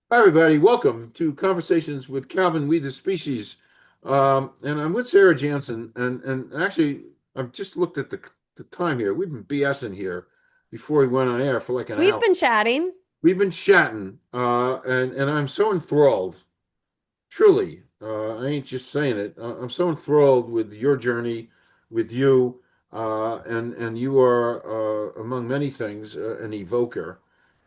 Hi, everybody. Welcome to Conversations with Calvin, We the Species. And I'm with Sarah Janzen. And actually, I've just looked at the time here. We've been BSing here before we went on air for like an We've hour. been chatting. We've been chatting, and I'm so enthralled. Truly, I ain't just saying it. I'm so enthralled with your journey, with you, and you are, among many things, an evoker,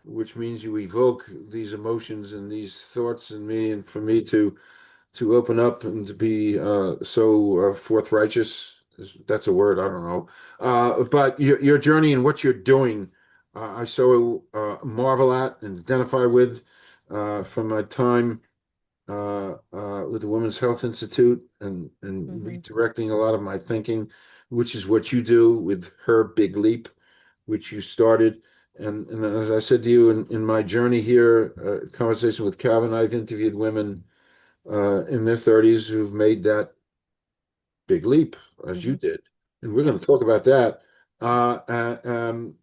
which means you evoke these emotions and these thoughts in me, and for me to open up and to be so forthrighteous. That's a word, I don't know. But your journey and what you're doing, I so marvel at and identify with from my time with the Women's Health Institute and Hmm. redirecting a lot of my thinking, which is what you do with Her Big Leap, which you started. And as I said to you in my journey here, conversation with Calvin, I've interviewed women in their 30s who've made that big leap, as you Hmm. did. And we're Yeah. going to talk about that. And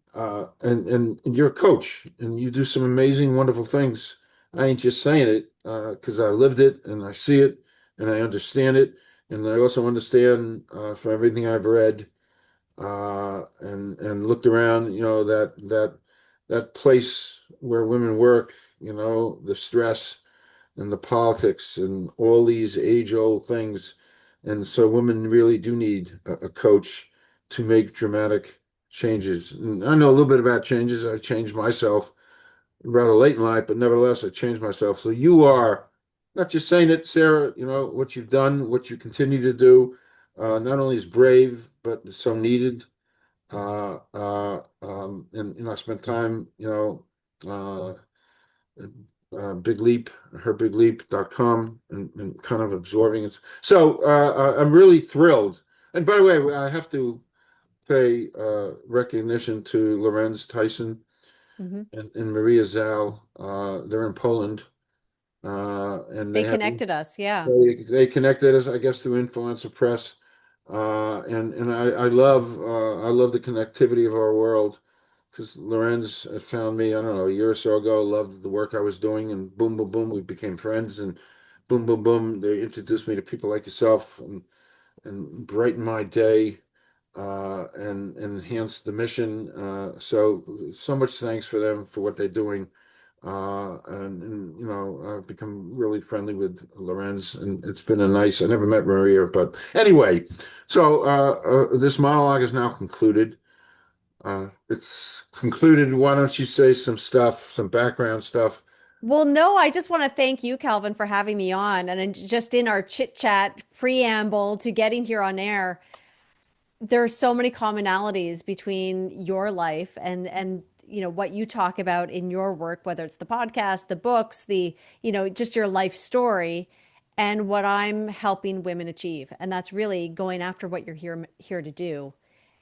you're a coach, and you do some amazing, wonderful things. I ain't just saying it because I lived it and I see it and I understand it. And I also understand from everything I've read and looked around, that place where women work, the stress and the politics and all these age-old things. And so women really do need a coach to make dramatic changes. And I know a little bit about changes. I changed myself rather late in life, but nevertheless, I changed myself. So you are not just saying it, Sarah, what you've done, what you continue to do, not only is brave, but it's so needed. And I spent time, uh, Big Leap, herbigleap.com, and kind of absorbing it. So I'm really thrilled. And by the way, I have to pay recognition to Laurens Tijssen Hmm. and Maria Zsal. They're in Poland, and They they have connected us. Yeah. they connected us, I guess, through Influencer Press. And I love the connectivity of our world because Lorenz found me, I don't know, a year or so ago, loved the work I was doing, and boom, boom, boom, we became friends, and boom, boom, boom, they introduced me to people like yourself and brightened my day and enhanced the mission. So much thanks for them for what they're doing. I've become really friendly with Lorenz, and it's been a nice. I never met Maria, but anyway, so this monologue is now concluded. It's concluded. Why don't you say some stuff, some background stuff? Well, no, I just want to thank you, Calvin, for having me on. And just in our chit chat preamble to getting here on air, there are so many commonalities between your life and what you talk about in your work, whether it's the podcast, the books, just your life story, and what I'm helping women achieve. And that's really going after what you're here to do,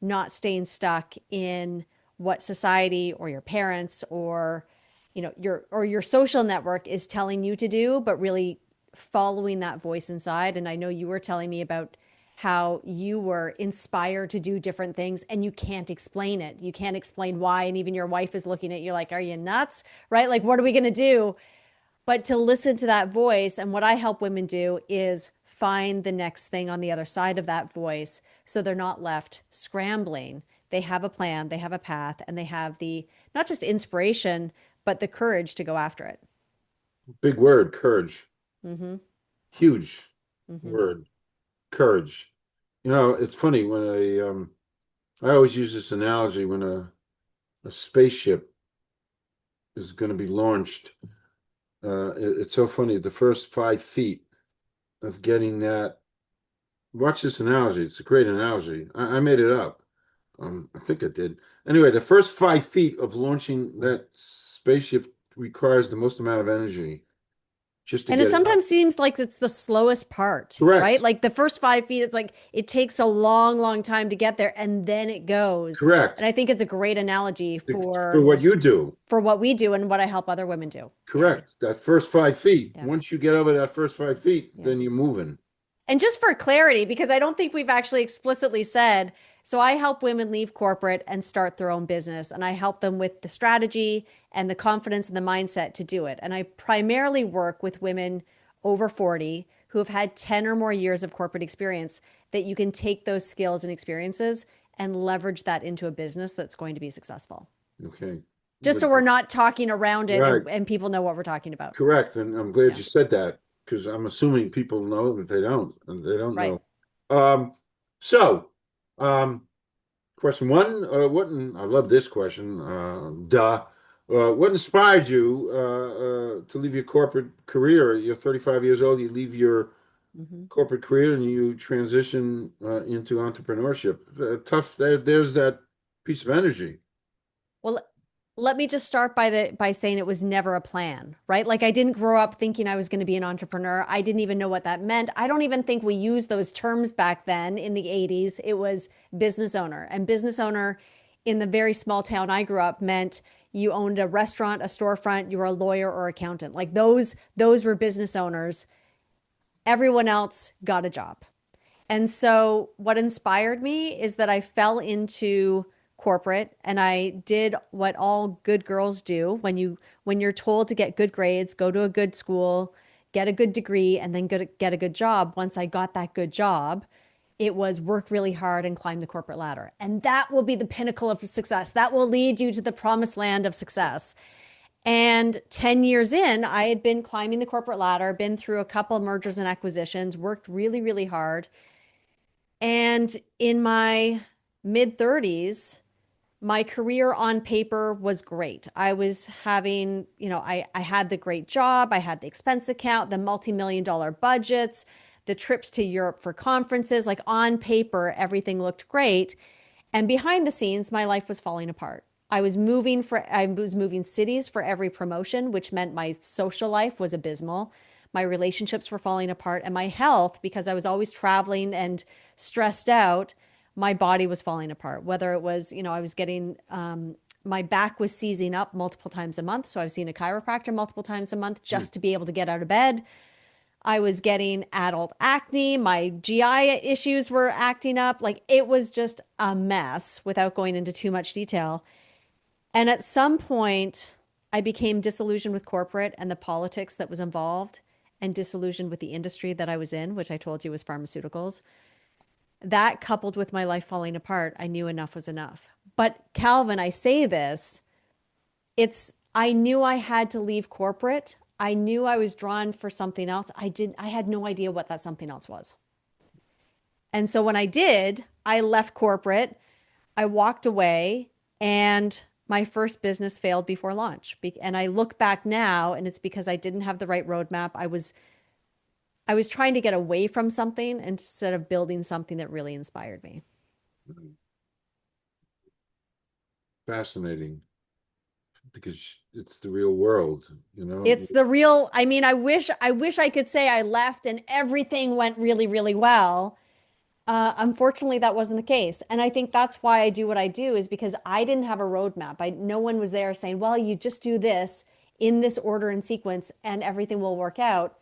not staying stuck in what society or your parents or your social network is telling you to do, but really following that voice inside. And I know you were telling me about how you were inspired to do different things and you can't explain it. You can't explain why. And even your wife is looking at you like, are you nuts? Right? Like, what are we going to do? But to listen to that voice, and what I help women do is find the next thing on the other side of that voice so they're not left scrambling. They have a plan, they have a path, and they have the not just inspiration, but the courage to go after it. Big word, courage. Mm-hmm. Huge Mm-hmm. word, courage. It's funny when I always use this analogy when a spaceship is going to be launched. It's so funny. The first 5 feet of getting that. Watch this analogy. It's a great analogy. I made it up. I think I did. Anyway, the first 5 feet of launching that spaceship requires the most amount of energy just to And it get it up. sometimes seems like it's the slowest part, right? Correct. Like the first 5 feet, it's like it takes a long, long time to get there and then it goes. And Correct. I think it's a great analogy For for what you do. what we do and what I help other women do. Yeah. Correct. That first 5 feet. Yeah. Once you get over that first 5 feet, Yeah. then you're moving. And just for clarity, because I don't think we've actually explicitly said, so I help women leave corporate and start their own business, and I help them with the strategy and the confidence and the mindset to do it. And I primarily work with women over 40 who have had 10 or more years of corporate experience, that you can take those skills and experiences and leverage that into a business that's going to be successful. Okay. Just so we're not talking around it, Right. and people know what we're talking about. Correct. And I'm glad Yeah. you said that because I'm assuming people know, but they don't. And they don't Right. know. Um, so, um, question one, I love this question. What inspired you to leave your corporate career? You're 35 years old, you leave your Mm-hmm. corporate career and you transition into entrepreneurship. There's that piece of energy. Well, let me just start by saying it was never a plan, right? Like I didn't grow up thinking I was going to be an entrepreneur. I didn't even know what that meant. I don't even think we used those terms back then in the 80s. It was business owner. And business owner in the very small town I grew up meant you owned a restaurant, a storefront, you were a lawyer or accountant. Like those were business owners. Everyone else got a job. And so what inspired me is that I fell into corporate and I did what all good girls do when you're told to get good grades, go to a good school, get a good degree, and then get a good job. Once I got that good job, it was work really hard and climb the corporate ladder. And that will be the pinnacle of success. That will lead you to the promised land of success. And 10 years in, I had been climbing the corporate ladder, been through a couple of mergers and acquisitions, worked really, really hard. And in my mid 30s, my career on paper was great. I was having, I had the great job, I had the expense account, the multi-million dollar budgets, the trips to Europe for conferences. Like on paper, everything looked great. And behind the scenes, my life was falling apart. I was moving cities for every promotion, which meant my social life was abysmal. My relationships were falling apart, and my health, because I was always traveling and stressed out, my body was falling apart. Whether it was, I was getting, my back was seizing up multiple times a month. So I was seeing a chiropractor multiple times a month Hmm. just to be able to get out of bed. I was getting adult acne. My GI issues were acting up. Like it was just a mess without going into too much detail. And at some point, I became disillusioned with corporate and the politics that was involved, and disillusioned with the industry that I was in, which I told you was pharmaceuticals. That coupled with my life falling apart, I knew enough was enough. But Calvin, I say this, I knew I had to leave corporate. I knew I was drawn for something else. I had no idea what that something else was. And so when I did, I left corporate, I walked away, and my first business failed before launch. And I look back now, and it's because I didn't have the right roadmap. I was trying to get away from something instead of building something that really inspired me. Fascinating because it's the real world, you know. It's the real, I mean, I wish I could say I left and everything went really, really well. Unfortunately, that wasn't the case. And I think that's why I do what I do, is because I didn't have a roadmap. No one was there saying, well, you just do this in this order and sequence and everything will work out.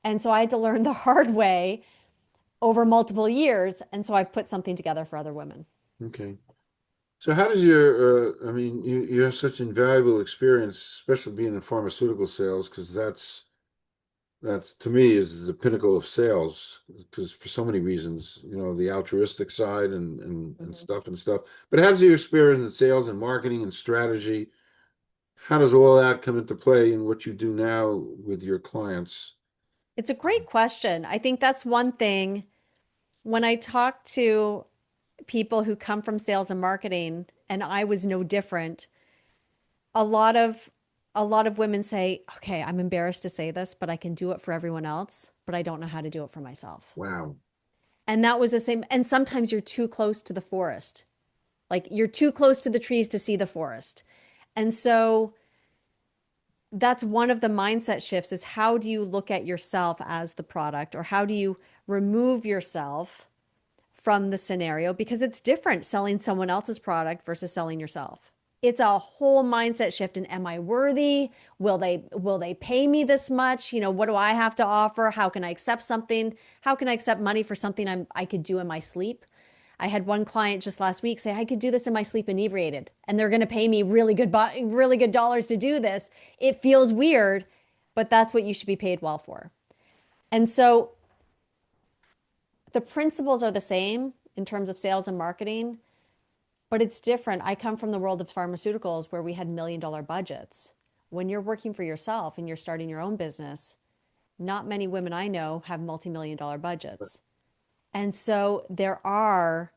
And so I had to learn the hard way over multiple years. And so I've put something together for other women. Okay. So how does I mean, you have such invaluable experience, especially being in pharmaceutical sales, because that's to me is the pinnacle of sales, because for so many reasons, the altruistic side and Mhm. stuff. But how does your experience in sales and marketing and strategy, how does all that come into play in what you do now with your clients? It's a great question. I think that's one thing when I talk to people who come from sales and marketing, and I was no different, a lot of a lot of women say, "Okay, I'm embarrassed to say this, but I can do it for everyone else, but I don't know how to do it for myself." Wow. And that was the same. And sometimes you're too close to the forest. Like you're too close to the trees to see the forest. And so that's one of the mindset shifts, is how do you look at yourself as the product, or how do you remove yourself from the scenario, because it's different selling someone else's product versus selling yourself. It's a whole mindset shift. And am I worthy? Will they pay me this much? What do I have to offer? How can I accept something? How can I accept money for something I could do in my sleep? I had one client just last week say, I could do this in my sleep inebriated, and they're going to pay me really good dollars to do this. It feels weird, but that's what you should be paid well for. And so the principles are the same in terms of sales and marketing, but it's different. I come from the world of pharmaceuticals where we had $1 million budgets. When you're working for yourself and you're starting your own business, not many women I know have multi-million-dollar budgets. And so there are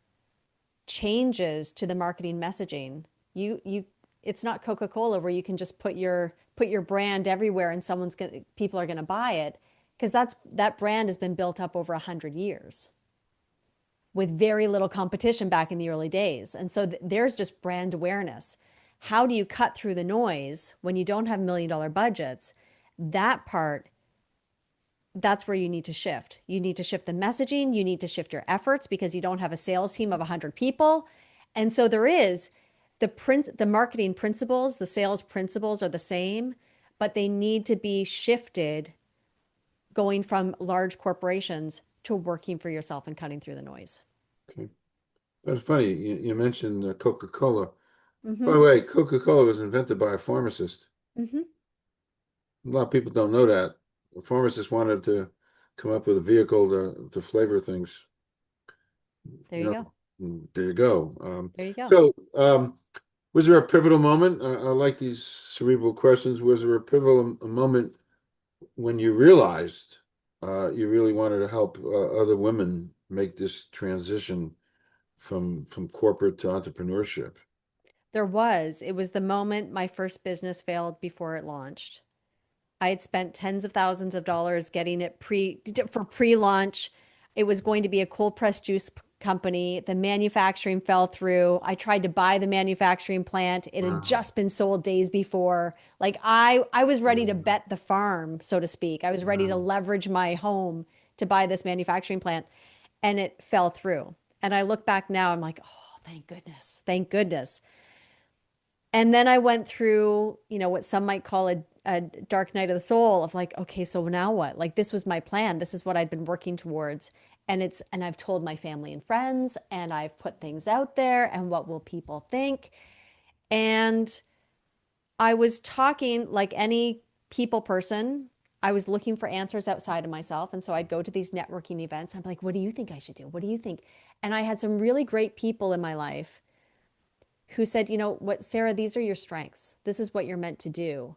changes to the marketing messaging. It's not Coca-Cola where you can just put your brand everywhere and people are going to buy it, because that brand has been built up over 100 years with very little competition back in the early days. And so there's just brand awareness. How do you cut through the noise when you don't have $1 million budgets? That part, that's where you need to shift. You need to shift the messaging. You need to shift your efforts because you don't have a sales team of 100 people. And so there is the marketing principles, the sales principles are the same, but they need to be shifted going from large corporations to working for yourself and cutting through the noise. Okay. That's funny. You mentioned Coca-Cola. By Mm-hmm. the way, Coca-Cola was invented by a pharmacist. Mm-hmm. A lot of people don't know that. The pharmacist wanted to come up with a vehicle to flavor things. There You you go. know, there you go. There you go. So, was there a pivotal moment? I like these cerebral questions. Was there a pivotal moment when you realized you really wanted to help other women make this transition from corporate to entrepreneurship? It was the moment my first business failed before it launched. I had spent tens of thousands of dollars getting it pre-launch. It was going to be a cold pressed juice company. The manufacturing fell through. I tried to buy the manufacturing plant. It had Wow. just been sold days before. Like I was ready to Yeah. bet the farm, so to speak. I was ready to Wow. leverage my home to buy this manufacturing plant, and it fell through. And I look back now, I'm like, oh, thank goodness. Thank goodness. And then I went through, what some might call a dark night of the soul of like, okay, so now what? Like, this was my plan. This is what I'd been working towards. And I've told my family and friends, and I've put things out there, and what will people think? And I was talking like any people person. I was looking for answers outside of myself. And so I'd go to these networking events. I'm like, what do you think I should do? What do you think? And I had some really great people in my life who said, you know what, Sarah, these are your strengths. This is what you're meant to do.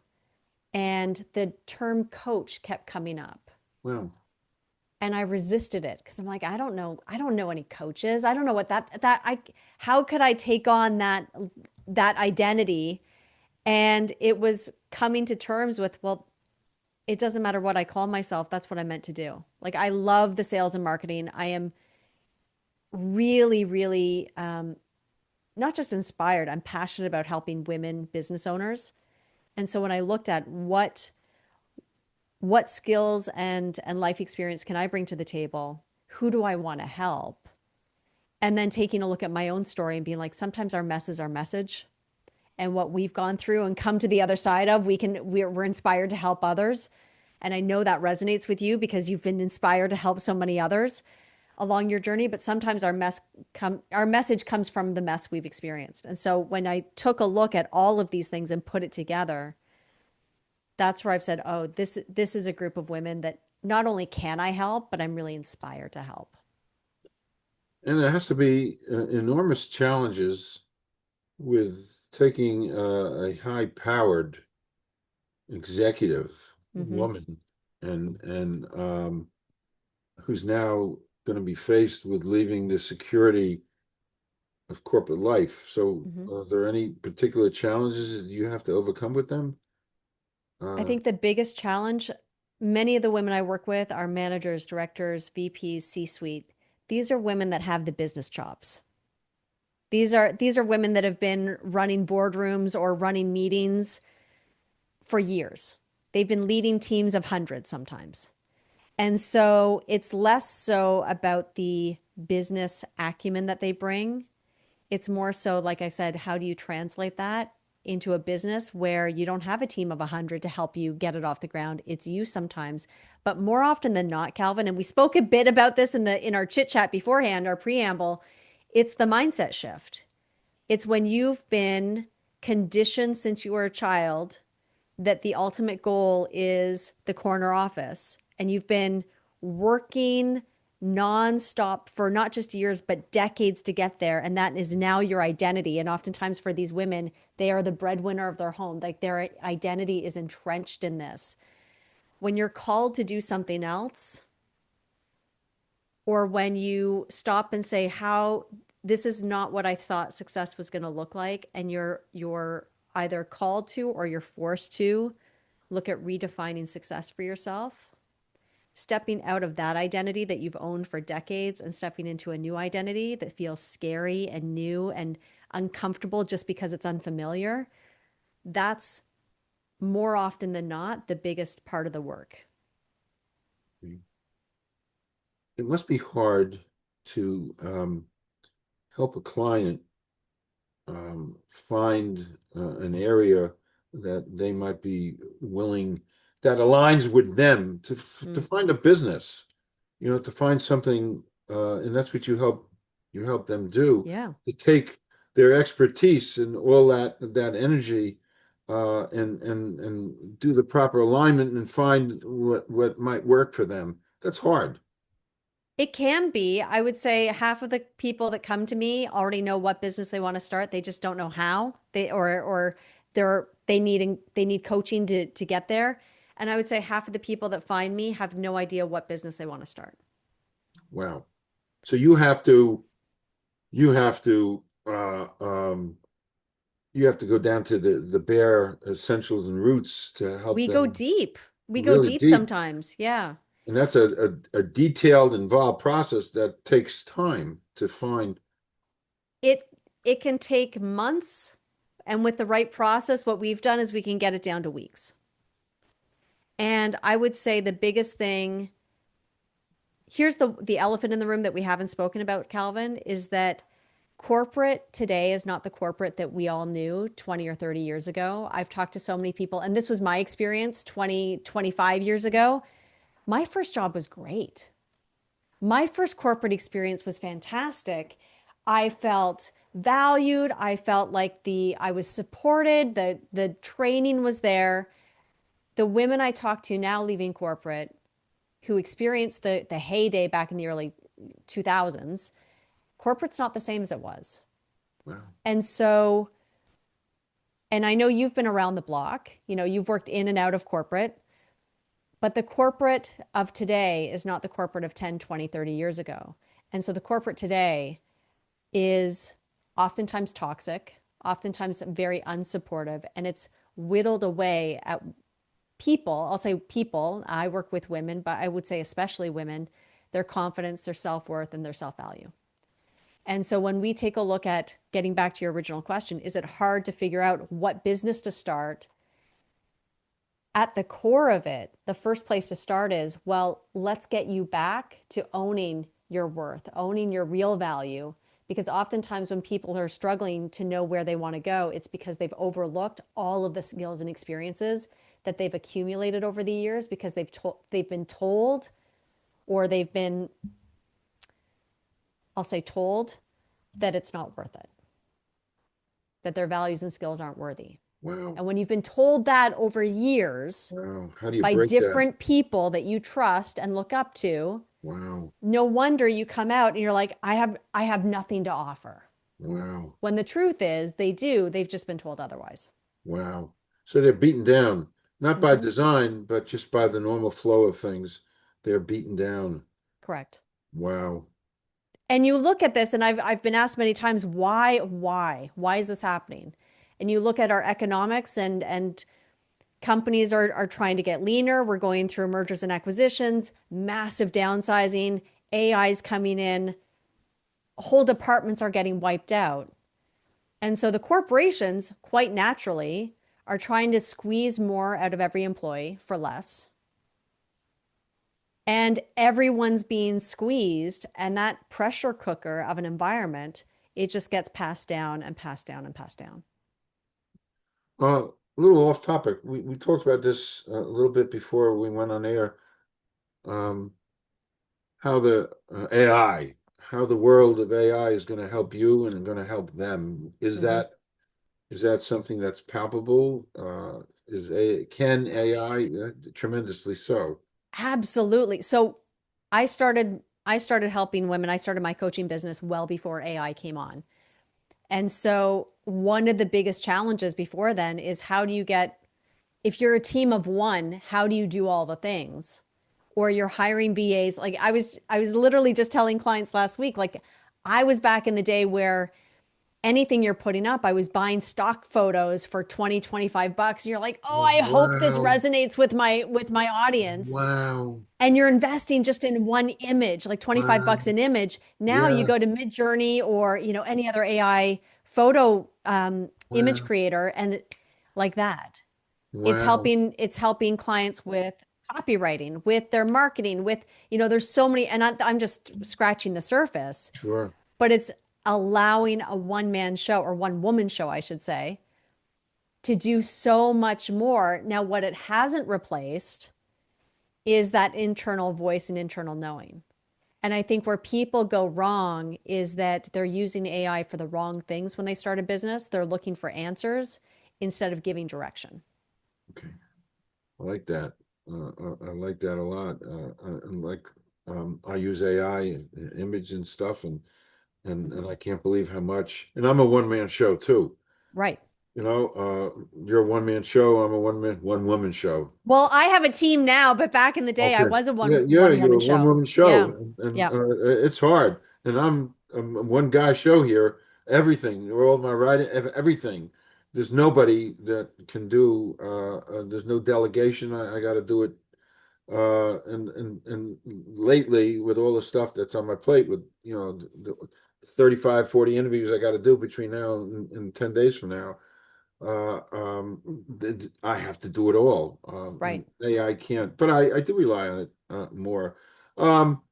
And the term coach kept coming up. Wow. And I resisted it because I'm like, I don't know any coaches. I don't know what how could I take on that identity? And it was coming to terms with, well, it doesn't matter what I call myself. That's what I'm meant to do. Like, I love the sales and marketing. I am really, really not just inspired, I'm passionate about helping women business owners. And so when I looked at what skills and life experience can I bring to the table, who do I want to help? And then taking a look at my own story and being like, sometimes our mess is our message. And what we've gone through and come to the other side of, we're inspired to help others. And I know that resonates with you because you've been inspired to help so many others along your journey. But sometimes our message comes from the mess we've experienced. And so when I took a look at all of these things and put it together, that's where I've said, oh, this is a group of women that not only can I help, but I'm really inspired to help. And there has to be enormous challenges with taking a high-powered executive Hmm. woman and who's now going to be faced with leaving the security of corporate life. So, Hmm. are there any particular challenges that you have to overcome with them? I Uh, think the biggest challenge, many of the women I work with are managers, directors, VPs, C-suite. These are women that have the business chops. These are women that have been running boardrooms or running meetings for years. They've been leading teams of hundreds sometimes. And so it's less so about the business acumen that they bring. It's more so, like I said, how do you translate that into a business where you don't have a team of 100 to help you get it off the ground? It's you sometimes. But more often than not, Calvin, and we spoke a bit about this in our chit chat beforehand, our preamble, It's the mindset shift. It's when you've been conditioned since you were a child that the ultimate goal is the corner office, and you've been working nonstop for not just years, but decades to get there. And that is now your identity. And oftentimes for these women, they are the breadwinner of their home. Like their identity is entrenched in this. When you're called to do something else, or when you stop and say, how this is not what I thought success was going to look like, and you're either called to or you're forced to look at redefining success for yourself, stepping out of that identity that you've owned for decades and stepping into a new identity that feels scary and new and uncomfortable just because it's unfamiliar, that's more often than not the biggest part of the work. It must be hard to help a client find an area that they might be willing, that aligns with them to Mm. find a business, to find something, and that's what you help them do, Yeah. to take their expertise and all that energy, and do the proper alignment and find what might work for them. That's hard. It can be. I would say half of the people that come to me already know what business they want to start. They just don't know how. They need coaching to get there. And I would say half of the people that find me have no idea what business they want to start. Wow. So you have to go down to the bare essentials and roots to help We go them deep. We go really deep deep. sometimes. Yeah. And that's a detailed, involved process that takes time to find. It it can take months, and with the right process, what we've done is we can get it down to weeks. And I would say the biggest thing, here's the elephant in the room that we haven't spoken about, Calvin, is that corporate today is not the corporate that we all knew 20 or 30 years ago. I've talked to so many people, and this was my experience 20, 25 years ago. My first job was great. My first corporate experience was fantastic. I felt valued. I felt like I was supported. The training was there. The women I talk to now leaving corporate who experienced the heyday back in the early 2000s, corporate's not the same as it was. Wow. And so, and I know you've been around the block, you've worked in and out of corporate, but the corporate of today is not the corporate of 10, 20, 30 years ago. And so the corporate today is oftentimes toxic, oftentimes very unsupportive, and it's whittled away at people. I'll say people, I work with women, but I would say especially women, their confidence, their self-worth, and their self-value. And so when we take a look at getting back to your original question, is it hard to figure out what business to start? At the core of it, the first place to start is, well, let's get you back to owning your worth, owning your real value. Because oftentimes when people are struggling to know where they want to go, it's because they've overlooked all of the skills and experiences that they've accumulated over the years because they've been told, or they've been, I'll say told, that it's not worth it, that their values and skills aren't worthy. Wow. And when you've been told that over years Wow. How do you by break that? different people that you trust and look up to, Wow. no wonder you come out and you're like, I have nothing to offer. Wow. When the truth is they do, they've just been told otherwise. Wow. So they're beaten down, not by Mm-hmm. design, but just by the normal flow of things. They're beaten down. Correct. Wow. And you look at this, and I've been asked many times, why is this happening? And you look at our economics, and companies are trying to get leaner. We're going through mergers and acquisitions, massive downsizing, AI's coming in, whole departments are getting wiped out. And so the corporations, quite naturally, are trying to squeeze more out of every employee for less. And everyone's being squeezed, and that pressure cooker of an environment, it just gets passed down and passed down and passed down. A little off topic. We talked about this a little bit before we went on air. Um, how the AI, how the world of AI is going to help you and going to help them. Mhm. Is that something that's palpable? Can AI, tremendously so? Absolutely. So I started helping women. I started my coaching business well before AI came on. And so one of the biggest challenges before then is how do you get, if you're a team of one, how do you do all the things? Or you're hiring VAs. Like I was literally just telling clients last week, like I was back in the day where anything you're putting up, I was buying stock photos for 20, 25 bucks. And you're like, oh, I hope this Wow. resonates with my audience. Wow. And you're investing just in one image, like 25 Wow. bucks an image. Now you Yeah. go to Midjourney or, any other AI photo image Wow. creator and like that. Wow. It's helping clients with copywriting, with their marketing, with, there's so many, and I'm just scratching the surface, Sure. but it's allowing a one man show or one woman show, I should say, to do so much more. Now, what it hasn't replaced is that internal voice and internal knowing. And I think where people go wrong is that they're using AI for the wrong things when they start a business. They're looking for answers instead of giving direction. Okay. I like that. I like that a lot. And like, I use AI and image and stuff, and I can't believe how much. And I'm a one man show too. Right. You're a one man show. I'm a one woman show. Well, I have a team now, but back in the day, I Okay. was a Yeah, yeah, one you're woman a one show. woman Yeah. show, and Yeah. it's hard. And I'm a one guy show here. Everything, all my writing, everything. There's nobody that can do. There's no delegation. I got to do it. And lately, with all the stuff that's on my plate, with the 35, 40 interviews I got to do between now and 10 days from now, I have to do it all. And Right. AI can't, but I do rely on it more. Um,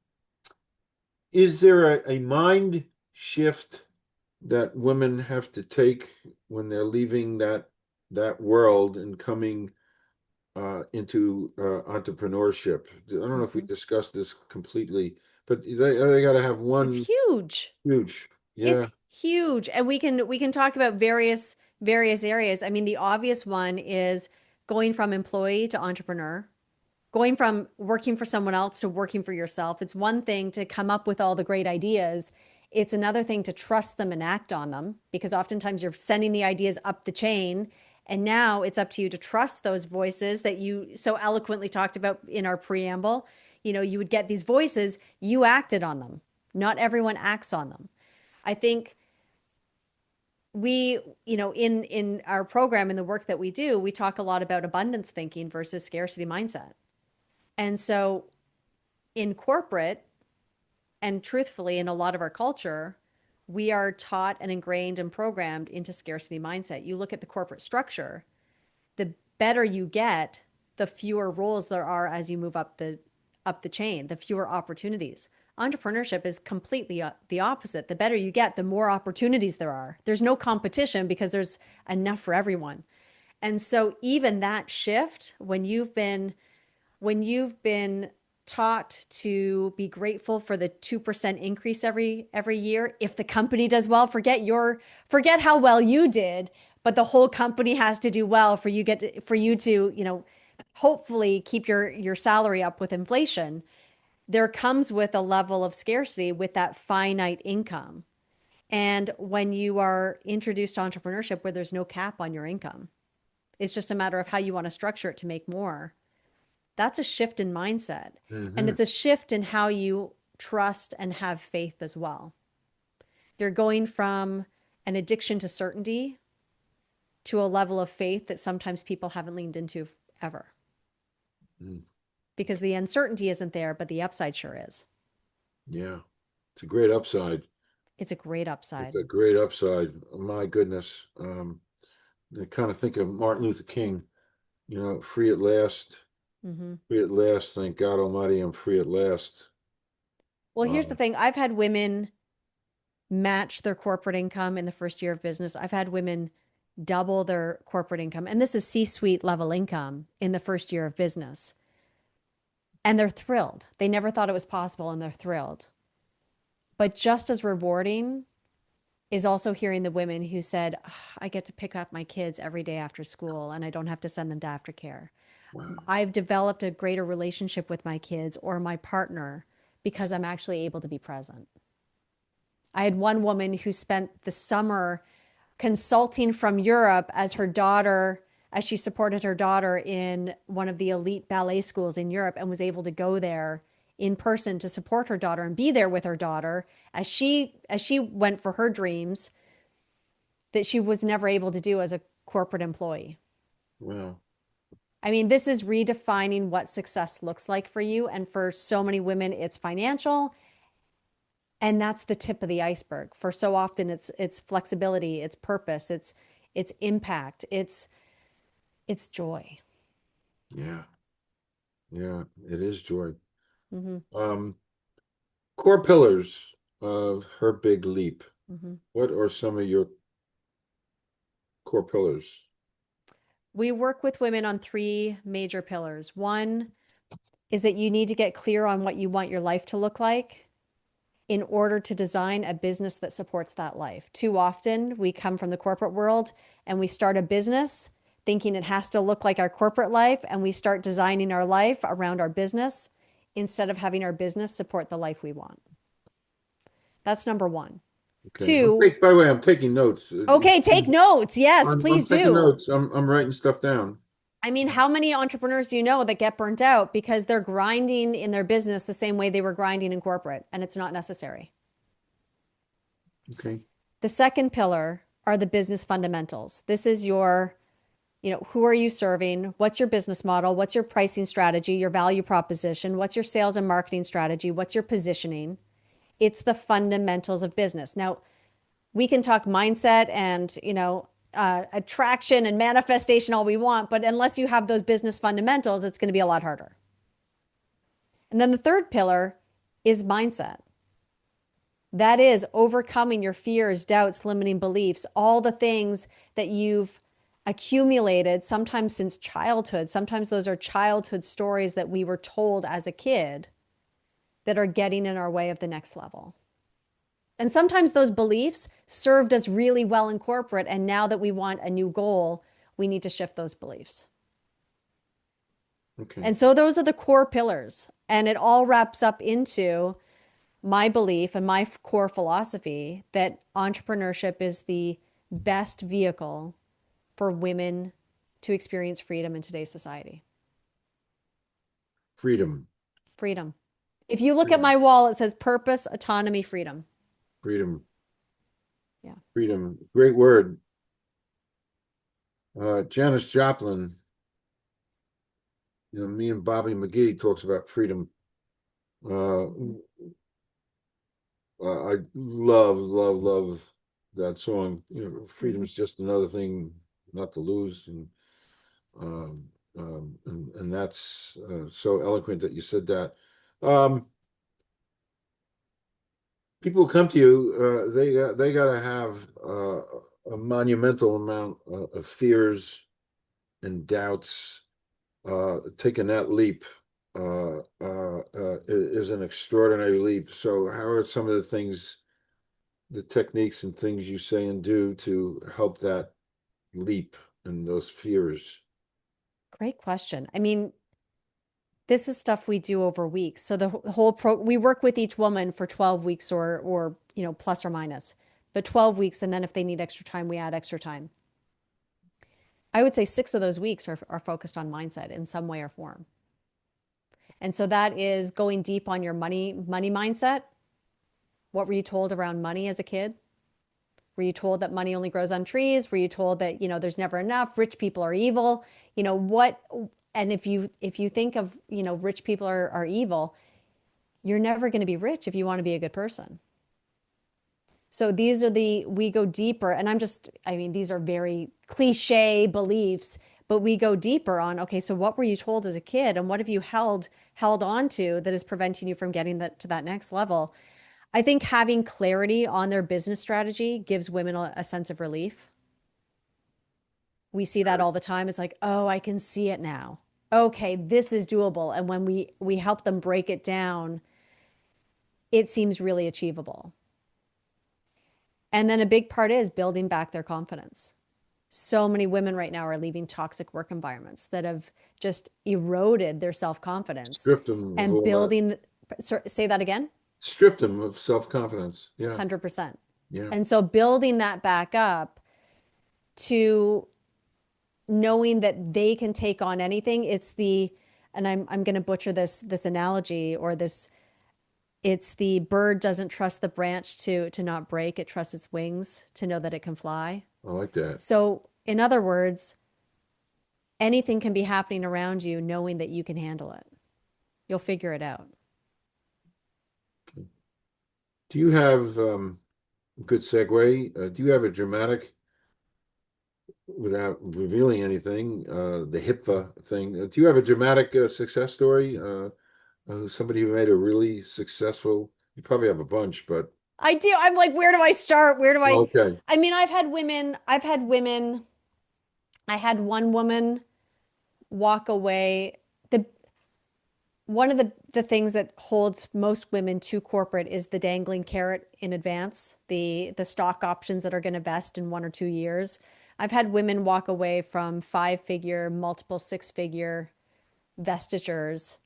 is there a mind shift that women have to take when they're leaving that world and coming into entrepreneurship? I don't know if we Mhm. discussed this completely, but they got to have It's one huge. huge, It's yeah. huge. And we can talk about various areas. I mean, the obvious one is going from employee to entrepreneur, going from working for someone else to working for yourself. It's one thing to come up with all the great ideas. It's another thing to trust them and act on them because oftentimes you're sending the ideas up the chain. And now it's up to you to trust those voices that you so eloquently talked about in our preamble. You would get these voices, you acted on them. Not everyone acts on them. I think we, in our program, in the work that we do, we talk a lot about abundance thinking versus scarcity mindset. And so in corporate and truthfully in a lot of our culture, we are taught and ingrained and programmed into scarcity mindset. You look at the corporate structure, the better you get, the fewer roles there are as you move up the chain, the fewer opportunities. Entrepreneurship is completely the opposite. The better you get, the more opportunities there are. There's no competition because there's enough for everyone. And so even that shift when you've been taught to be grateful for the 2% increase every year, if the company does well, forget how well you did, but the whole company has to do well for you to, hopefully keep your salary up with inflation. There comes with a level of scarcity with that finite income. And when you are introduced to entrepreneurship where there's no cap on your income, it's just a matter of how you want to structure it to make more. That's a shift in mindset. And Hmm. it's a shift in how you trust and have faith as well. You're going from an addiction to certainty to a level of faith that sometimes people haven't leaned into ever because the uncertainty isn't there, but the upside sure is. Yeah, it's a great upside. It's a great It's upside. a great upside. My goodness. I kind of think of Martin Luther King, free at last, Hmm. free at last. Thank God Almighty, I'm free at last. Well, here's the Um, thing. I've had women match their corporate income in the first year of business. I've had women double their corporate income, and this is C-suite level income in the first year of business. And they're thrilled. They never thought it was possible, and they're thrilled. But just as rewarding is also hearing the women who said, "Ah, I get to pick up my kids every day after school and I don't have to send them to aftercare. Wow. I've developed a greater relationship with my kids or my partner because I'm actually able to be present." I had one woman who spent the summer consulting from Europe as her daughter, as she supported her daughter in one of the elite ballet schools in Europe, and was able to go there in person to support her daughter and be there with her daughter as she went for her dreams that she was never able to do as a corporate employee. Wow. I mean, this is redefining what success looks like for you. And for so many women, it's financial. And that's the tip of the iceberg. For so often it's flexibility, it's purpose, it's impact, it's joy. Yeah. Yeah. It is joy. Hmm. Um, Core pillars of her big leap. Hmm. What are some of your core pillars? We work with women on three major pillars. One is that you need to get clear on what you want your life to look like in order to design a business that supports that life. Too often, we come from the corporate world and we start a business thinking it has to look like our corporate life, and we start designing our life around our business instead of having our business support the life we want. That's number one. Okay. Two, By the way, I'm taking notes. okay, take notes. Yes, I'm please taking do. notes. I'm writing stuff down. I mean, how many entrepreneurs do you know that get burnt out because they're grinding in their business the same way they were grinding in corporate, and it's not necessary? Okay. The second pillar are the business fundamentals. This is your, who are you serving? What's your business model? What's your pricing strategy, your value proposition? What's your sales and marketing strategy? What's your positioning? It's the fundamentals of business. Now, we can talk mindset and, attraction and manifestation all we want, but unless you have those business fundamentals, it's going to be a lot harder. And then the third pillar is mindset. That is overcoming your fears, doubts, limiting beliefs, all the things that you've accumulated, sometimes since childhood. Sometimes those are childhood stories that we were told as a kid that are getting in our way of the next level. And sometimes those beliefs served us really well in corporate. And now that we want a new goal, we need to shift those beliefs. Okay. And so those are the core pillars. And it all wraps up into my belief and my core philosophy that entrepreneurship is the best vehicle for women to experience freedom in today's society. Freedom. Freedom. If you look at Freedom. my wall, it says purpose, autonomy, freedom. Freedom. Yeah. Freedom. Great word. Janis Joplin, me and Bobby McGee talks about freedom. Uh, I love that song. Mm-hmm. Freedom's just another thing not to lose, and and that's so eloquent that you said that. Um, People who come to you, they got to have a monumental amount of fears and doubts. Taking that leap is an extraordinary leap. So, how are some of the things, the techniques and things you say and do to help that leap and those fears? Great question. I mean, this is stuff we do over weeks. So the whole we work with each woman for 12 weeks or plus or minus, but 12 weeks. And then if they need extra time, we add extra time. I would say 6 of those weeks are focused on mindset in some way or form. And so that is going deep on your money mindset. What were you told around money as a kid? Were you told that money only grows on trees? Were you told that, there's never enough, rich people are evil? What, and if you think of, rich people are evil, you're never going to be rich if you want to be a good person. So these are we go deeper, and I mean, these are very cliche beliefs, but we go deeper on, okay, so what were you told as a kid, and what have you held on to that is preventing you from getting to that next level? I think having clarity on their business strategy gives women a sense of relief. We see that all the time. It's like, oh, I can see it now. Okay, this is doable. And when we help them break it down, it seems really achievable. And then a big part is building back their confidence. So many women right now are leaving toxic work environments that have just eroded their self-confidence Stripped them of and all that. building, say that again, Stripped them of self-confidence. Yeah, 100%. yeah. And so building that back up to knowing that they can take on anything. It's the, and I'm going to butcher this analogy or this, it's the bird doesn't trust the branch to not break. It trusts its wings to know that it can fly. I like that. So in other words, anything can be happening around you knowing that you can handle it. You'll figure it out. Do you have good segue? Do you have a dramatic, without revealing anything, the HIPAA thing? Do you have a dramatic success story? Somebody who made a really successful. You probably have a bunch, but I do. I'm like, where do I start? Where do I? okay. I mean, I had one woman walk away. The one of the things that holds most women to corporate is the dangling carrot in advance, the stock options that are going to vest in 1 or 2 years. I've had women walk away from 5-figure, multiple 6-figure vestitures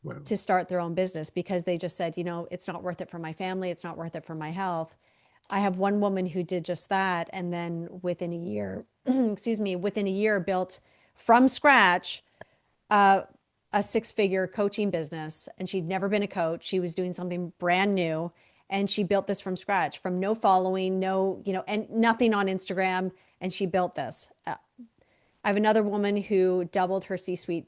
Well, to start their own business because they just said, it's not worth it for my family, it's not worth it for my health. I have one woman who did just that, and then within a year, excuse me, within a year built from scratch a 6-figure coaching business, and she'd never been a coach. She was doing something brand new, and she built this from scratch, from no following, no, and nothing on Instagram, and she built this. I have another woman who doubled her C-suite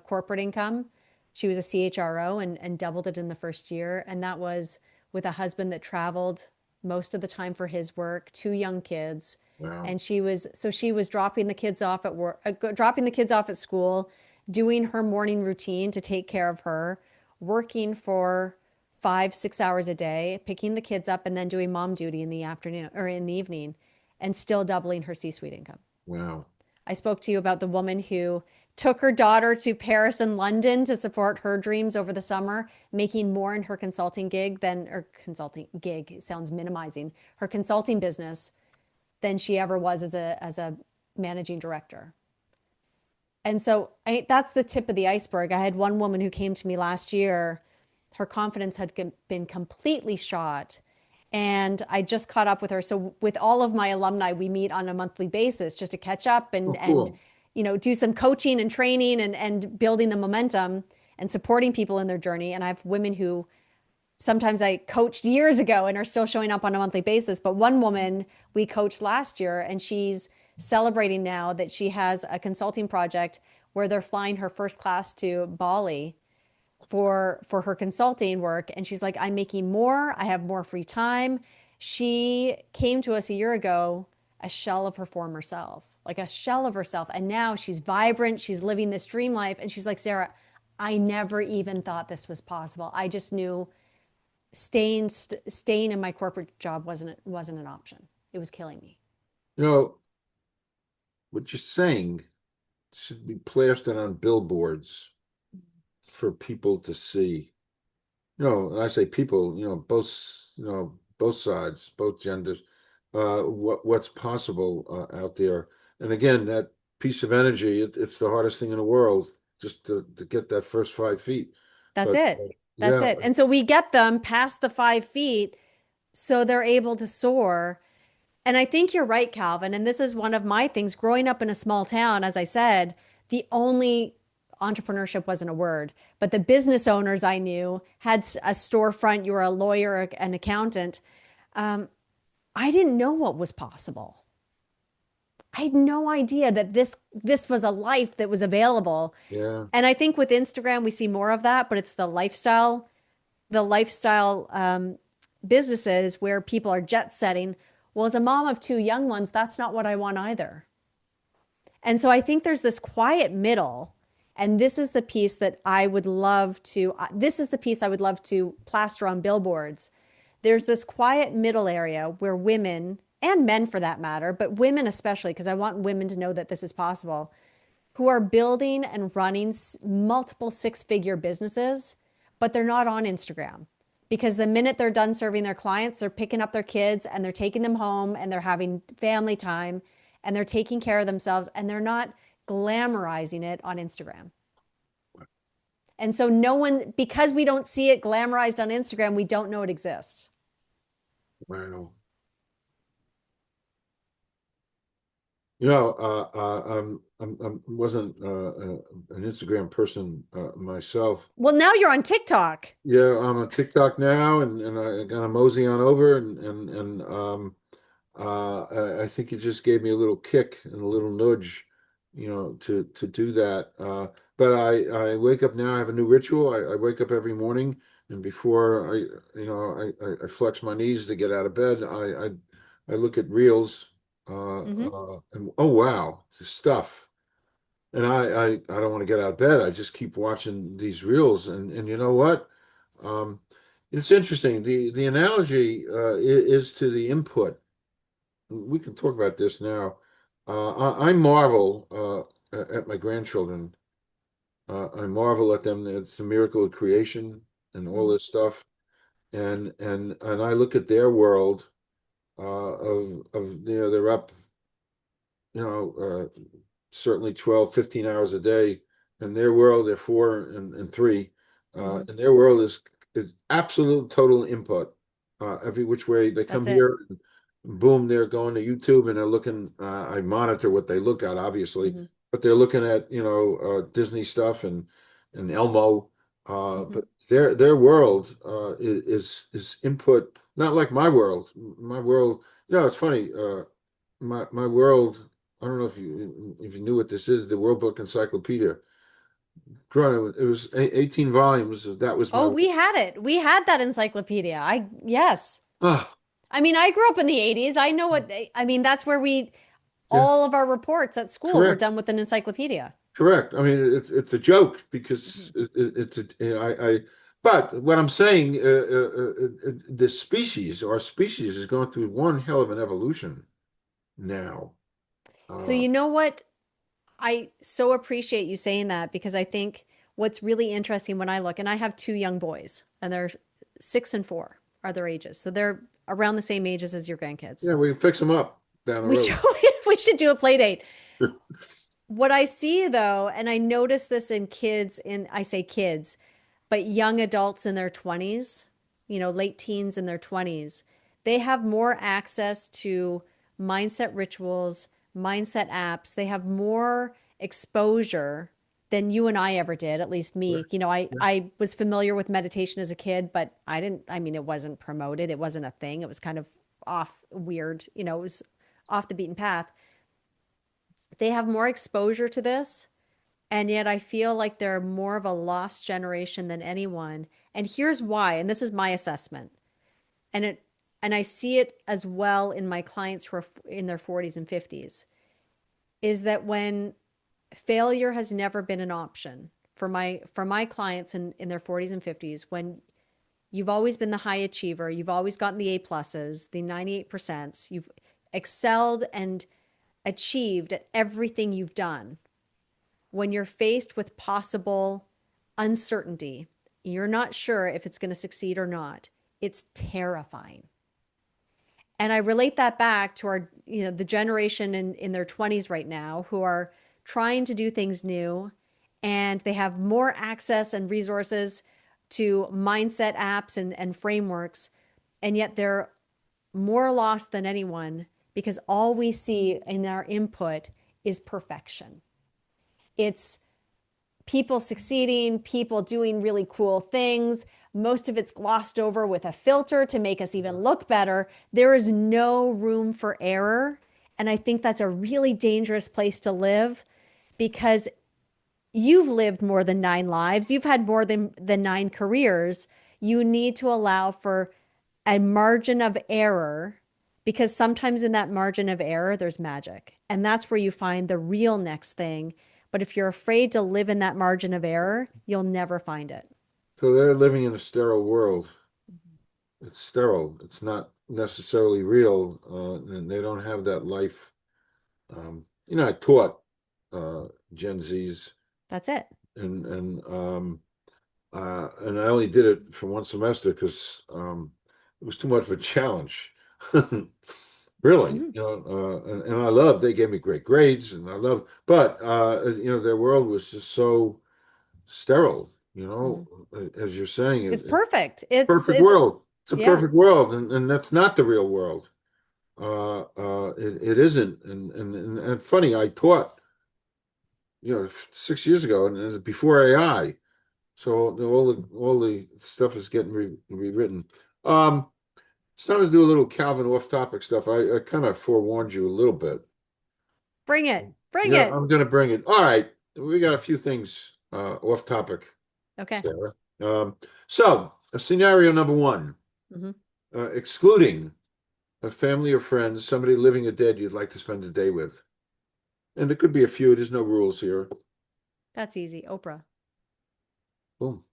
corporate income. She was a CHRO and doubled it in the first year, and that was with a husband that traveled most of the time for his work, 2 young kids, wow. and she was dropping the kids off at work, dropping the kids off at school, doing her morning routine to take care of her, working for 5, 6 hours a day, picking the kids up, and then doing mom duty in the afternoon or in the evening, and still doubling her C-suite income. Wow. I spoke to you about the woman who took her daughter to Paris and London to support her dreams over the summer, making more in her consulting gig than, or consulting gig sounds minimizing, her consulting business than she ever was as a managing director. And so that's the tip of the iceberg. I had one woman who came to me last year. Her confidence had been completely shot. And I just caught up with her. So with all of my alumni, we meet on a monthly basis just to catch up Oh, and cool. do some coaching and training and building the momentum and supporting people in their journey. And I have women who sometimes I coached years ago and are still showing up on a monthly basis. But one woman we coached last year, and she's celebrating now that she has a consulting project where they're flying her first class to Bali for her consulting work. And she's like, I'm making more, I have more free time. She came to us a year ago, a shell of her former self, like a shell of herself. And now she's vibrant, she's living this dream life. And she's like, Sarah, I never even thought this was possible. I just knew staying in my corporate job wasn't an option. It was killing me. You know, what you're saying should be plastered on billboards for people to see. And I say people, both sides, both genders, what's possible out there. And again, that piece of energy, it's the hardest thing in the world just to get that first 5 feet. That's But it. That's yeah, it. And so we get them past the 5 feet so they're able to soar. And I think you're right, Calvin. And this is one of my things growing up in a small town, as I said, the only entrepreneurship wasn't a word, but the business owners I knew had a storefront, you were a lawyer, an accountant. I didn't know what was possible. I had no idea that this was a life that was available. yeah. And I think with Instagram we see more of that, but it's the lifestyle businesses where people are jet setting. Well, as a mom of 2 young ones, that's not what I want either. And so I think there's this quiet middle, and this is the piece that I would love to, this is the piece I would love to plaster on billboards. There's this quiet middle area where women, and men for that matter, but women especially, because I want women to know that this is possible, who are building and running multiple 6-figure businesses, but they're not on Instagram. Because the minute they're done serving their clients, they're picking up their kids and they're taking them home and they're having family time and they're taking care of themselves and they're not glamorizing it on Instagram. And so no one, because we don't see it glamorized on Instagram, we don't know it exists. Wow. You know, wasn't an Instagram person myself. Well, now you're on TikTok. Yeah, I'm on TikTok now, and I got a mosey on over, I think it just gave me a little kick and a little nudge, to do that. But I wake up now. I have a new ritual. I wake up every morning, and before I flex my knees to get out of bed. I look at reels, Mm-hmm. and oh wow, the stuff. And I don't want to get out of bed. I just keep watching these reels, and you know what? Um, it's interesting. The analogy is to the input. We can talk about this now. I marvel at my grandchildren. I marvel at them. It's a miracle of creation and all Mm-hmm. this stuff. And I look at their world of they're up, you know, certainly 12, 15 hours a day. In their world, they're 4 and 3. Mm-hmm. And their world is absolute total input. Every which way they come That's it. here, and boom, they're going to YouTube and they're looking. I monitor what they look at, obviously, Mm-hmm. but they're looking at Disney stuff and Elmo. Mm-hmm. But their world is input, not like my world. My world, it's funny. My world. I don't know if you knew what this is, the World Book Encyclopedia. Growing, it was 18 volumes. That was my Oh, we had it. We had that encyclopedia. Yes. ah I mean, I grew up in the 80s. I know I mean, that's where yeah, all of our reports at school were correct, done with an encyclopedia. correct. I mean, it's a joke Mhm. because it's a I but what I'm saying, the species, our species, is going through one hell of an evolution now. So, Uh, you know what? I so appreciate you saying that because I think what's really interesting when I look, and I have two young boys, and they're 6 and 4 are their ages. So they're around the same ages as your grandkids. yeah, we can fix them up down the We road. should we should do a play date. What I see though, and I notice this in kids in I say kids, but young adults in their 20s, late teens in their 20s, they have more access to mindset rituals, mindset apps. They have more exposure than you and I ever did, at least me. I was familiar with meditation as a kid, but I mean, it wasn't promoted. It wasn't a thing. It was kind of off weird, it was off the beaten path. They have more exposure to this. And yet I feel like they're more of a lost generation than anyone. And here's why, and this is my assessment. And it and I see it as well in my clients who are in their 40s and 50s, is that when failure has never been an option for my clients in their 40s and 50s, when you've always been the high achiever, you've always gotten the A pluses, the 98%, you've excelled and achieved at everything you've done, when you're faced with possible uncertainty, you're not sure if it's going to succeed or not. It's terrifying. And I relate that back to the generation in their 20s right now who are trying to do things new and they have more access and resources to mindset apps and frameworks. And yet they're more lost than anyone because all we see in our input is perfection. It's people succeeding, people doing really cool things. Most of it's glossed over with a filter to make us even look better. There is no room for error. And I think that's a really dangerous place to live because you've lived more than 9 lives, you've had more than 9 careers. You need to allow for a margin of error because sometimes in that margin of error, there's magic. And that's where you find the real next thing. But if you're afraid to live in that margin of error, you'll never find it. so they're living in a sterile world. It's sterile. It's not necessarily real, and they don't have that life. I taught Gen Zs, That's it. and And I only did it for one semester because it was too much of a challenge. Really, Mhm. and I love, they gave me great grades and I love, but their world was just so sterile, Mhm. as you're saying, It's perfect. perfect world. It's a Yeah. perfect world, and that's not the real world. It isn't. And funny, I taught, 6 years ago, and it was before AI. So all the stuff is getting rewritten. Um, it's time to do a little Calvin off-topic stuff. I kind of forewarned you a little bit. Bring it. Bring Yeah, it. I'm going to bring it. All right, we got a few things off topic, Okay. Sarah. So, scenario number one, Hmm. excluding a family or friends, somebody living or dead you'd like to spend a day with. And there could be a few. There's no rules here. That's easy. Oprah. Boom.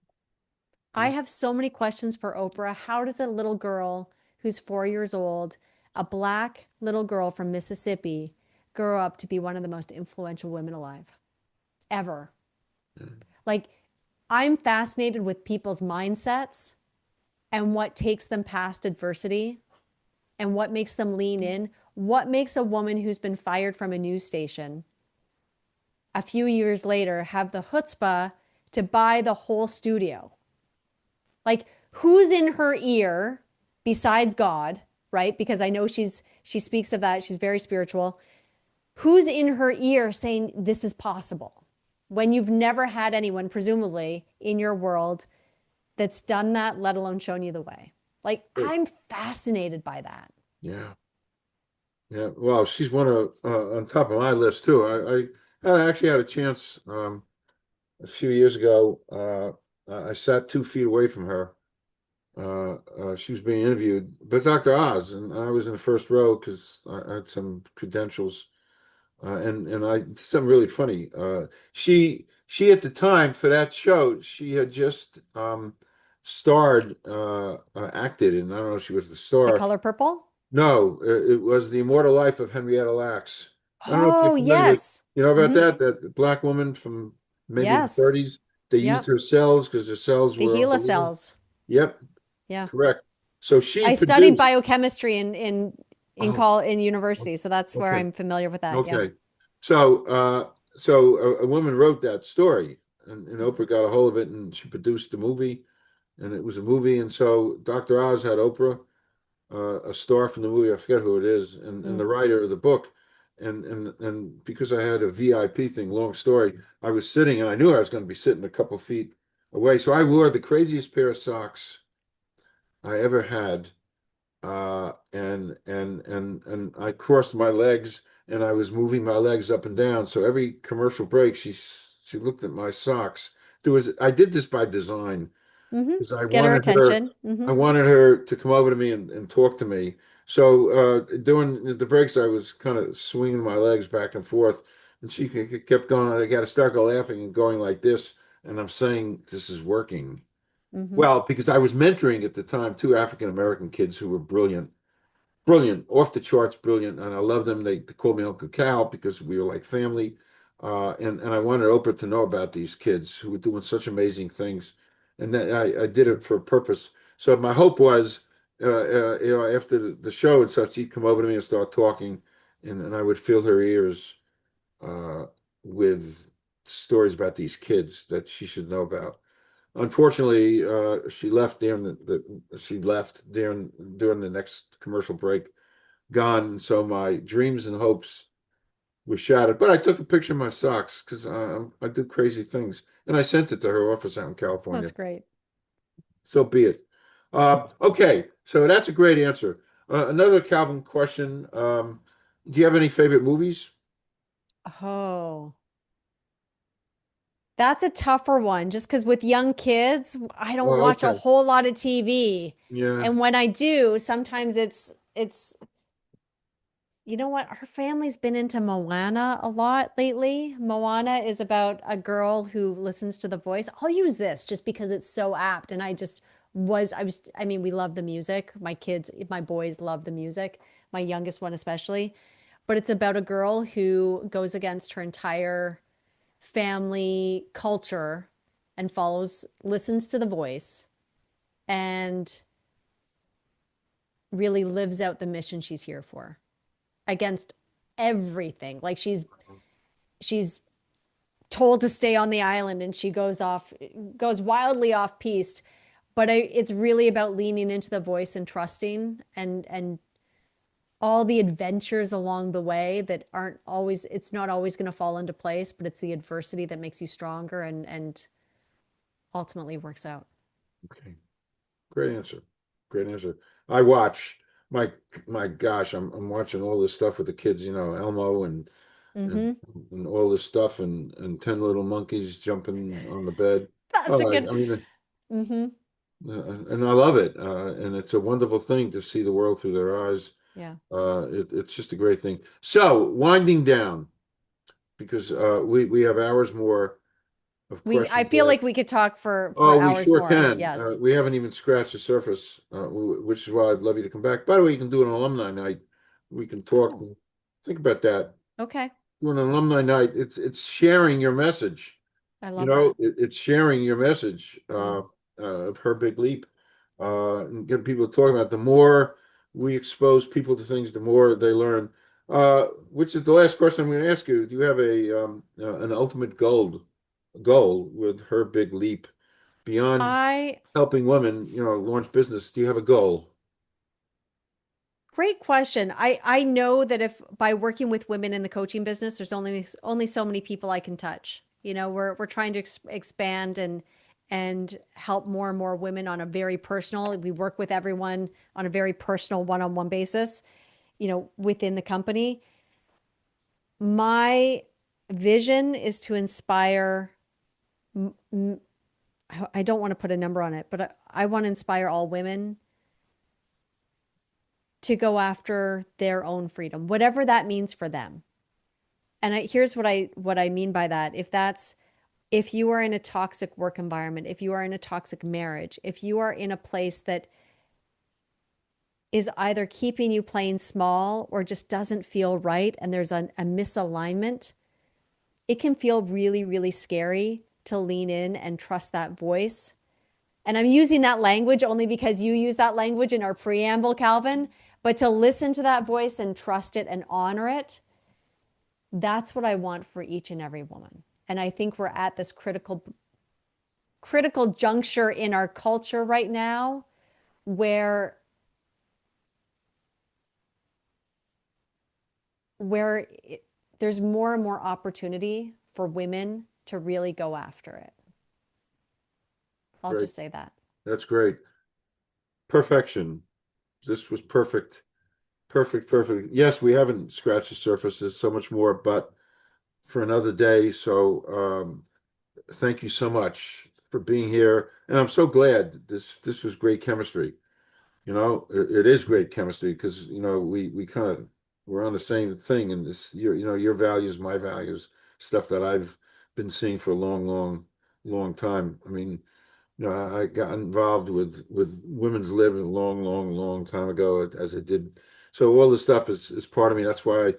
I have so many questions for Oprah. How does a little girl who's 4 years old, a black little girl from Mississippi, grow up to be one of the most influential women alive ever? Like, I'm fascinated with people's mindsets and what takes them past adversity and what makes them lean in. What makes a woman who's been fired from a news station a few years later have the chutzpah to buy the whole studio? Like, who's in her ear besides God, right? Because I know she speaks of that. She's very spiritual. Who's in her ear saying this is possible? When you've never had anyone, presumably, in your world that's done that, let alone shown you the way. Like, I'm fascinated by that. Yeah. Yeah. Well, she's one of on top of my list too. I actually had a chance a few years ago. I sat 2 feet away from her. She was being interviewed, but Dr. Oz, and I was in the first row because I had some credentials. And I something really funny. She at the time for that show, she had just starred, acted, and I don't know if she was the The star. color purple? No, it was The Immortal Life of Henrietta Lacks. I don't know if you're Oh, familiar with, yes. about Hmm. that black woman from maybe the Yes. 30s. They used Yep. her cells because her cells The were HeLa unbelievable. cells. Yep, Yeah. correct. So she I studied produced. biochemistry Oh, in university, so that's where okay. I'm familiar with that. Yeah. Okay. So a woman wrote that story, and Oprah got a hold of it, and she produced the movie, and it was a movie. And so Dr. Oz had Oprah, a star from the movie, I forget who it is, and Mm. the writer of the book. And because I had a VIP thing, long story, I was sitting, and I knew I was going to be sitting a couple feet away. So I wore the craziest pair of socks I ever had, and I crossed my legs and I was moving my legs up and down. So every commercial break, she looked at my socks. I did this by design Hmm. because Get her attention. Hmm. I wanted her to come over to me and talk to me. So during the breaks, I was kind of swinging my legs back and forth, and she kept going. I got to start laughing and going like this, and I'm saying this is working. Hmm. Well, because I was mentoring at the time two African American kids who were brilliant, brilliant, off the charts, brilliant, and I love them. They called me Uncle Cal because we were like family, and I wanted Oprah to know about these kids who were doing such amazing things, and that I did it for a purpose. So my hope was, after the show and such, she'd come over to me and start talking, and I would fill her ears uh, with stories about these kids that she should know about. Unfortunately, she left during the next commercial break, gone. So my dreams and hopes were shattered. But I took a picture of my socks because I do crazy things, and I sent it to her office out in That's California. great. So be it. Okay, so that's a great answer. Another Calvin question. Do you have any favorite movies? Oh, that's a tougher one just because with young kids, I don't Oh, watch a okay. whole lot of TV. Yeah. And when I do, sometimes it's you know what? Our family's been into Moana a lot lately. Moana is about a girl who listens to the voice. I'll use this just because it's so apt. And I mean, we love the music. My kids, my boys love the music, my youngest one especially. But it's about a girl who goes against her entire family culture and listens to the voice and really lives out the mission she's here for against everything. Like she's told to stay on the island and she goes wildly off piste. But it's really about leaning into the voice and trusting and all the adventures along the way that aren't always, it's not always going to fall into place, but it's the adversity that makes you stronger and ultimately works out. Okay. Great answer. Great answer. I watch my my gosh, I'm watching all this stuff with the kids, Elmo and Mm-hmm. and all this stuff and 10 little monkeys jumping on the bed. That's a Oh, good. I mean, Mm-hmm. and I love it. And it's a wonderful thing to see the world through their eyes. Yeah. It's just a great thing. So, winding down, because we have hours more of I questions feel there. like we could talk for Oh, we hours sure more. can. Yes. We haven't even scratched the surface, which is why I'd love you to come back. By the way, you can do an alumni night. We can talk. Oh, Think about that. okay. Do an alumni night. It's sharing your message. I love that. It's sharing your message Yeah. of her big leap. And get people to talk about it. The more we expose people to things, the more they learn. Which is the last question I'm going to ask you. Do you have an ultimate goal with her big leap beyond I helping women, launch business? Do you have a goal? Great question. I know that if by working with women in the coaching business, there's only so many people I can touch. We're trying to expand and help more and more women on a very personal. We work with everyone on a very personal one-on-one basis, within the company. My vision is to inspire. I don't want to put a number on it, but I want to inspire all women to go after their own freedom, whatever that means for them. And here's what I mean by that. If you are in a toxic work environment, if you are in a toxic marriage, if you are in a place that is either keeping you playing small or just doesn't feel right and there's a misalignment, it can feel really, really scary to lean in and trust that voice. And I'm using that language only because you use that language in our preamble, Calvin, but to listen to that voice and trust it and honor it, that's what I want for each and every woman. And I think we're at this critical juncture in our culture right now where where it, there's more and more opportunity for women to really go after it. I'll Great. just say that. That's great. Perfection. This was perfect. Perfect, perfect. Yes, we haven't scratched the surface. There's so much more, but for another day. So thank you so much for being here. And I'm so glad this was great chemistry. It is great chemistry because we kind of we're on the same thing, and this your values, my values, stuff that I've been seeing for a long, long, long time. I mean, I got involved with women's lib a long, long, long time ago, as I did. So all this stuff is part of me. That's why,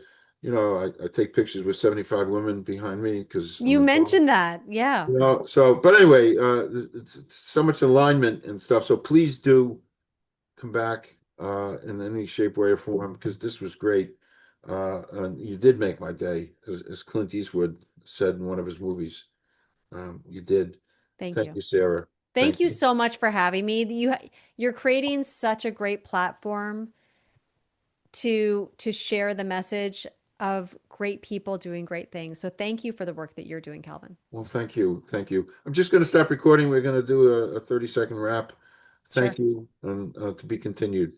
I take pictures with 75 women behind me because I'm You involved. mentioned that. Yeah. So, but anyway, it's so much alignment and stuff. So please do come back in any shape, way, or form because this was great. And you did make my day, as Clint Eastwood said in one of his movies. You did. Thank Thank you. you, Sarah. Thank Thank you you. so much for having me. You're creating such a great platform to share the message of great people doing great things. So thank you for the work that you're doing, Calvin. Well, thank you. Thank you. I'm just going to stop recording. We're going to do a 30-second wrap. Sure. Thank you, and to be continued.